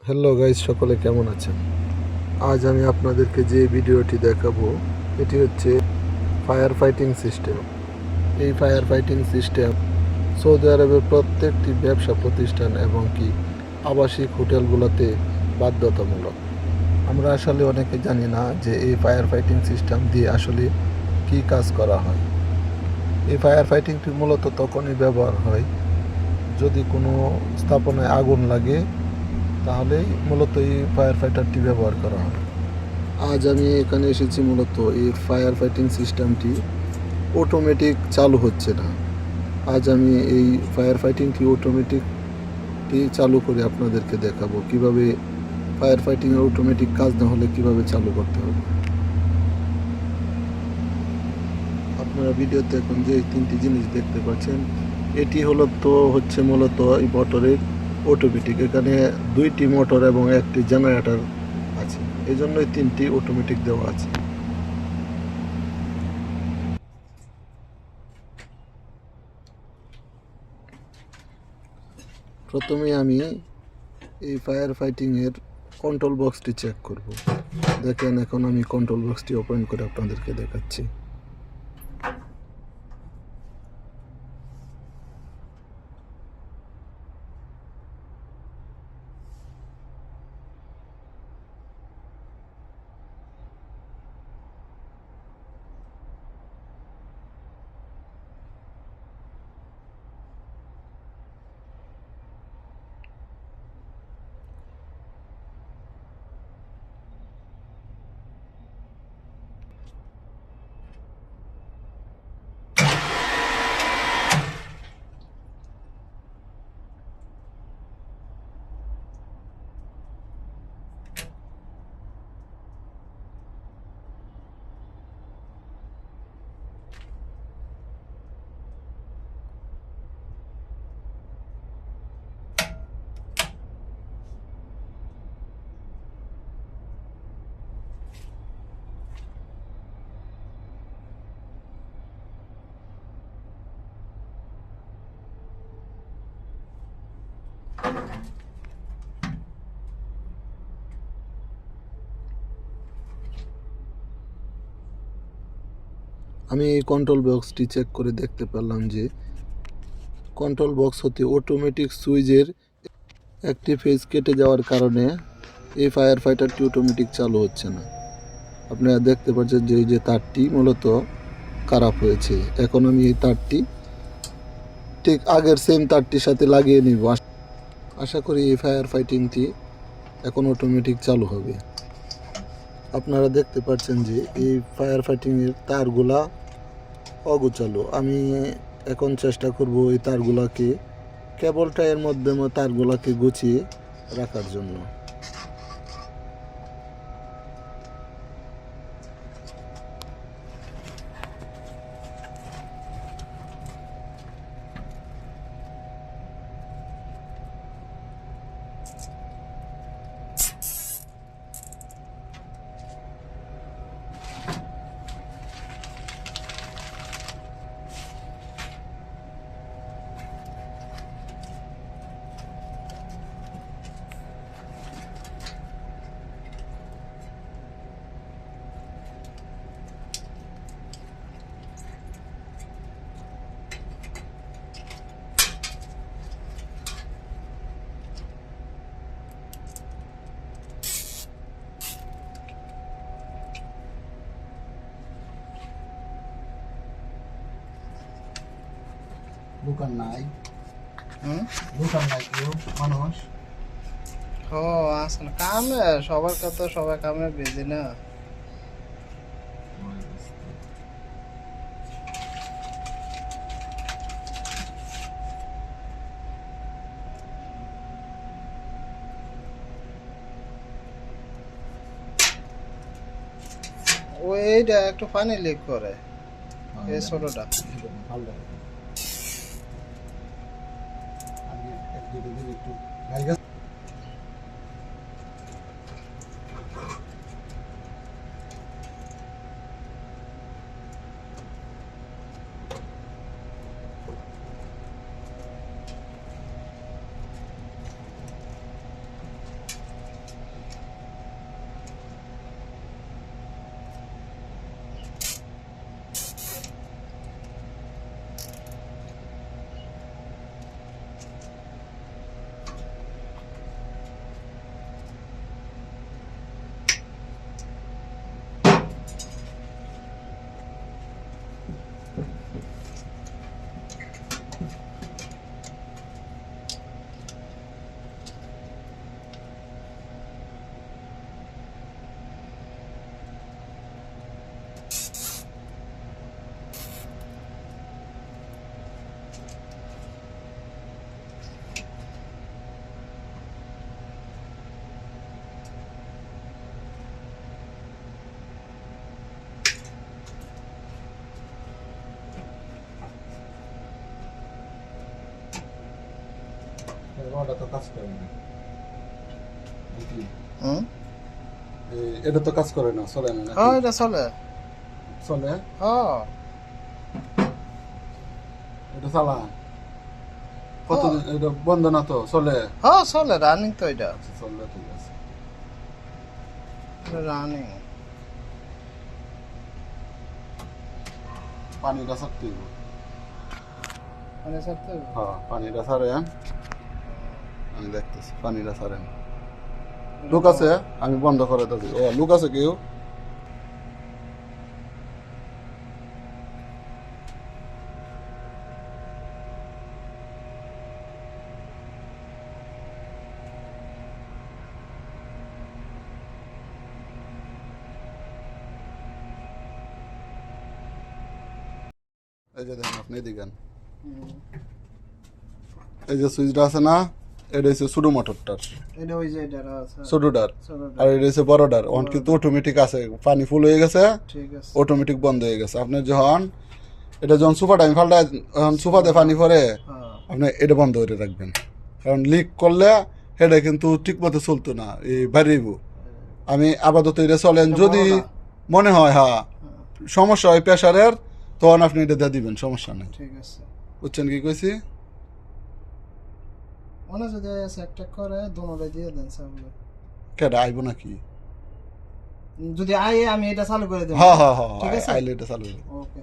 Hello guys, সকলে কেমন আছেন? আজ আমি আপনাদেরকে যে ভিডিওটি দেখাবো এটি হচ্ছে ফায়ার ফাইটিং সিস্টেম। এই ফায়ার ফাইটিং সিস্টেম সৌদি আরবের প্রত্যেকটি ব্যবসা প্রতিষ্ঠান এবং কি আবাসিক হোটেলগুলোতে বাধ্যতামূলক। আমরা আসলে অনেকে জানি না যে এই ফায়ার ফাইটিং সিস্টেম দিয়ে আসলে কি কাজ করা হয়। এই ফায়ার ফাইটিংটি মূলত তখনই ব্যবহার হয় যদি কোনো স্থাপনায় আগুন লাগে, তাহলেই মূলত এই ফায়ার ফাইটারটি ব্যবহার করা হয়। আজ আমি এখানে এসেছি মূলত এই ফায়ার ফাইটিং সিস্টেমটি অটোমেটিক চালু হচ্ছে না। আজ আমি এই ফায়ার ফাইটিংটি অটোমেটিকটি চালু করে আপনাদেরকে দেখাবো কিভাবে ফায়ার ফাইটিংয়ের অটোমেটিক কাজ না হলে কিভাবে চালু করতে হবে। আপনারা ভিডিওতে এখন যে তিনটি জিনিস দেখতে পাচ্ছেন এটি হচ্ছে মূলত এই মোটরের অটোমেটিক। এখানে দুইটি মোটর এবং একটি জেনারেটর আছে, এই জন্যই তিনটি অটোমেটিক দেওয়া আছে। প্রথমে আমি এই ফায়ার ফাইটিংয়ের কন্ট্রোল বক্সটি চেক করব। দেখেন, এখন আমি কন্ট্রোল বক্সটি ওপেন করে আপনাদেরকে দেখাচ্ছি। আমি এই কন্ট্রোল বক্সটি চেক করে দেখতে পেলাম যে কন্ট্রোল বক্স হতে অটোমেটিক সুইচের একটি ফেজ কেটে যাওয়ার কারণে এই ফায়ার ফাইটারটি অটোমেটিক চালু হচ্ছে না। আপনারা দেখতে পাচ্ছেন যে এই যে তারটি মূলত খারাপ হয়েছে। এখন আমি এই তারটি ঠিক আগের সেম তারটির সাথে লাগিয়ে নিব। আশা করি এই ফায়ার ফাইটিংটি এখন অটোমেটিক চালু হবে। আপনারা দেখতে পাচ্ছেন যে এই ফায়ার ফাইটিংয়ের তারগুলা অগোছালো। আমি এখন চেষ্টা করব এই তারগুলাকে কেবল টাইয়ের মাধ্যমে তারগুলাকে গুছিয়ে রাখার জন্য। দোকান নাই, দোকান নাই কেউ মানুষ। ও আসলে কামে সবার কথা, সবাই কামে বেজে না। ওইটা একটু পানি লিক করে, এই ছোটটা। ভালো ওটা তো কাজ করে না দেখি, হুম এটা তো কাজ করে না, চলে না নাকি? হ্যাঁ এটা চলে চলে, হ্যাঁ এটা চালা কতদিন, এটা বন্ধ না তো, চলে? হ্যাঁ চলে রানিং তো এটা আচ্ছা চললে ঠিক আছে। রানিং পানিটা ছাড়তে হইব। মানে সত্যি হ্যাঁ পানিটা ছাড়েন, আমি দেখতেছি পানিটা ছাড়েন। লোক আছে, আমি বন্ধ করে দেবো। ও লোক আছে কেউ? এই যে দেখেন আপনি এদিকে আন। এই যে সুইচটা আছে না, এটা হচ্ছে ছোট মোটরটার, এটা ওই যে এটা আছে ছোটটার, ছোটটা। আর এটা হচ্ছে বড়টার। অন কিন্তু অটোমেটিক আছে, পানি ফুল হয়ে গেছে, ঠিক আছে অটোমেটিক বন্ধ হয়ে গেছে। আপনার যখন এটা যখন সোফাটা আমি ফাল্টায়, যখন সোফাতে পানি পরে হ্যাঁ আপনি এটা বন্ধ করে রাখবেন, কারণ লিক করলে এটা কিন্তু ঠিক মতো চলতো না, এই বাড়িব। আমি আপাতত এটা চলেন, এটা যদি বড়টা? মনে হয় হ্যাঁ সমস্যা হয় প্রেশারের, তখন আপনি এটা দিয়ে দিবেন, সমস্যা নেই। ঠিক আছে বুঝছেন কি কইছি? মনে যদি একটা করে দোনোরে দিয়ে দেন সামনে কেডা আইব নাকি? যদি আই আমি এটা চালু করে দেব হ্যাঁ হ্যাঁ হ্যাঁ, ঠিক আছে? আইলে এটা চালু হবে। ওকে